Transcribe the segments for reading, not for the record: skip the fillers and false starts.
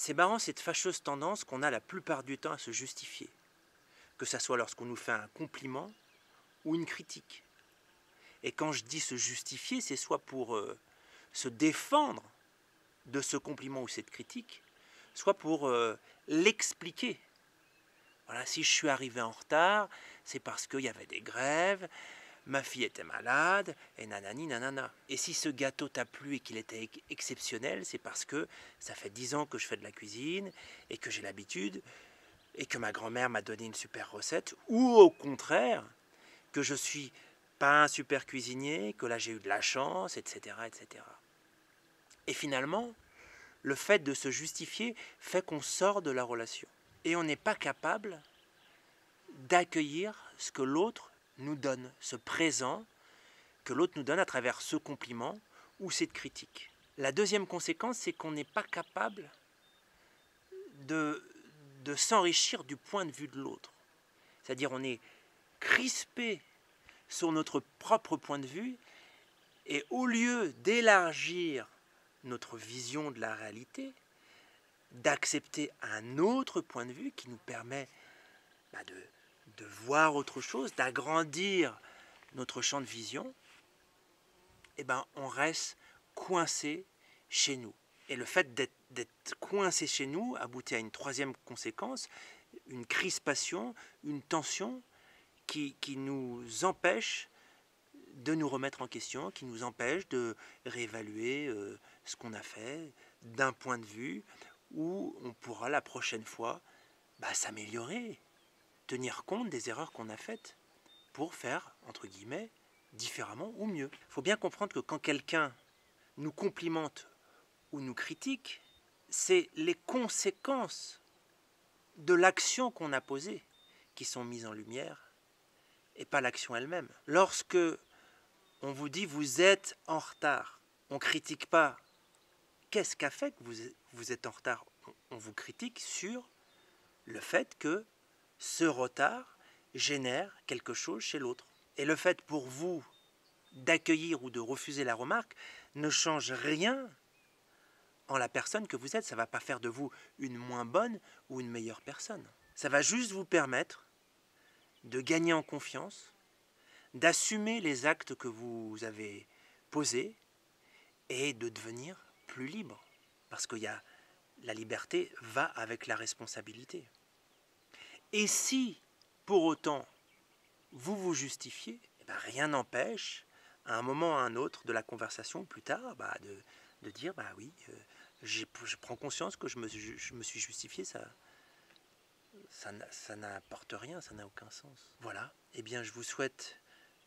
C'est marrant cette fâcheuse tendance qu'on a la plupart du temps à se justifier, que ça soit lorsqu'on nous fait un compliment ou une critique. Et quand je dis se justifier, c'est soit pour se défendre de ce compliment ou cette critique, soit pour l'expliquer. Voilà, si je suis arrivé en retard, c'est parce qu'il y avait des grèves, ma fille était malade, et nanani nanana. Et si ce gâteau t'a plu et qu'il était exceptionnel, c'est parce que ça fait 10 ans que je fais de la cuisine, et que j'ai l'habitude, et que ma grand-mère m'a donné une super recette, ou au contraire, que je suis pas un super cuisinier, que là j'ai eu de la chance, etc., etc. Et finalement, le fait de se justifier fait qu'on sort de la relation. Et on n'est pas capable d'accueillir ce que l'autre nous donne, ce présent que l'autre nous donne à travers ce compliment ou cette critique. La deuxième conséquence, c'est qu'on n'est pas capable de, de s'enrichir du point de vue de l'autre. C'est-à-dire on est crispé sur notre propre point de vue et au lieu d'élargir notre vision de la réalité, d'accepter un autre point de vue qui nous permet de voir autre chose, d'agrandir notre champ de vision, eh ben, on reste coincé chez nous. Et le fait d'être coincé chez nous aboutit à une troisième conséquence, une crispation, une tension qui nous empêche de nous remettre en question, qui nous empêche de réévaluer ce qu'on a fait d'un point de vue où on pourra la prochaine fois s'améliorer, tenir compte des erreurs qu'on a faites pour faire, entre guillemets, différemment ou mieux. Il faut bien comprendre que quand quelqu'un nous complimente ou nous critique, c'est les conséquences de l'action qu'on a posée qui sont mises en lumière et pas l'action elle-même. Lorsque on vous dit vous êtes en retard, on ne critique pas qu'est-ce qu'a fait que vous êtes en retard. On vous critique sur le fait que ce retard génère quelque chose chez l'autre. Et le fait pour vous d'accueillir ou de refuser la remarque ne change rien en la personne que vous êtes. Ça ne va pas faire de vous une moins bonne ou une meilleure personne. Ça va juste vous permettre de gagner en confiance, d'assumer les actes que vous avez posés et de devenir plus libre. Parce que la liberté va avec la responsabilité. Et si, pour autant, vous vous justifiez, rien n'empêche, à un moment ou à un autre de la conversation, plus tard, de dire, oui, je prends conscience que je me suis justifié, ça n'apporte rien, ça n'a aucun sens. Voilà, eh bien je vous souhaite,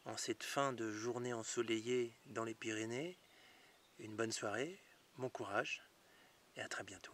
en cette fin de journée ensoleillée dans les Pyrénées, une bonne soirée, bon courage, et à très bientôt.